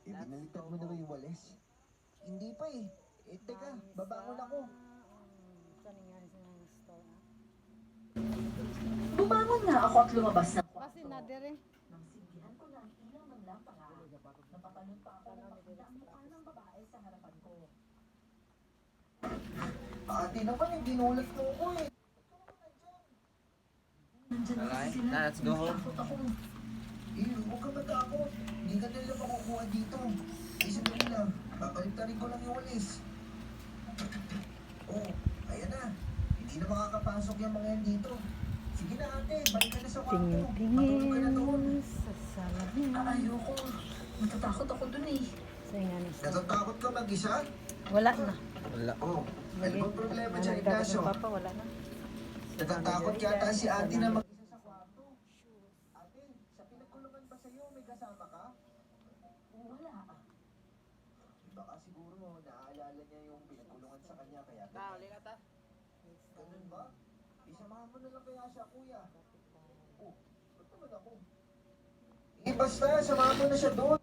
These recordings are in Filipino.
Binaliktad mo na ba yung walis? Hindi pa eh. Teka, babangon ako. Saan nga sa store? Bumangon nga ako at lumabas ng kwarto. Kasi nadere. Nang sindihan ko na ang ilaw ng lampara, napatalon pa ako nang makita ang mukha ng babae sa harapan ko. Ate naman, yung ginulat mo ko eh. Nandyan na kasi sila. Let's go home. Natakot ako. Huwag ka matakot. Hindi ka nila makukuha dito. Sandali lang. Papaligtarin ko lang yung walis. Oh, ayan na. Hindi na makakapasok yung mga yan dito. Sige na ate, balik ka na sa kwarto. Matulog ka na doon. Tingin-tingin sa salamin. Ayoko. Matatakot ako dun eh. Saan nga ni store? Natatakot ka mag-isa? Wala na. Wala. Oh, ano bang problema dyan, Nagkakot Ignacio? ng papa, wala na. Natatakot yata si ate na mag-isa sa kwarto. Ate, sa pinagkulungan ba sa'yo, may kasama ka? Wala. Baka siguro naaalala niya yung pinagkulungan sa kanya kaya ganun ba? Isamahan mo na lang kaya siya, kuya. Oh, ba't naman ako? Basta, samahan mo na siya doon.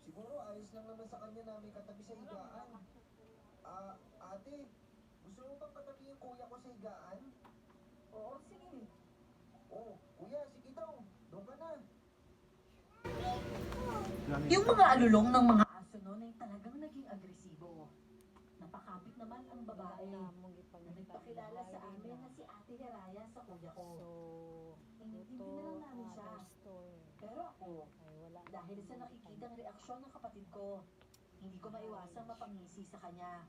Siguro ayos lang naman sa kanya na may katabi sa higaan. Ate, gusto mo bang katabi yung kuya ko sa higaan? Oo, sige. Oh, kuya, sige daw. Doon ka na. Yung mga alulong ng mga aso noon ay talagang naging agresibo. Napakapit naman ang babae na nagpakilala sa amin na si Ate Heraya sa kuya ko. Inintindi na lang namin siya. Pero ako, dahil sa nakikitang reaksyon ng kapatid ko, hindi ko maiwasang mapangisi sa kanya.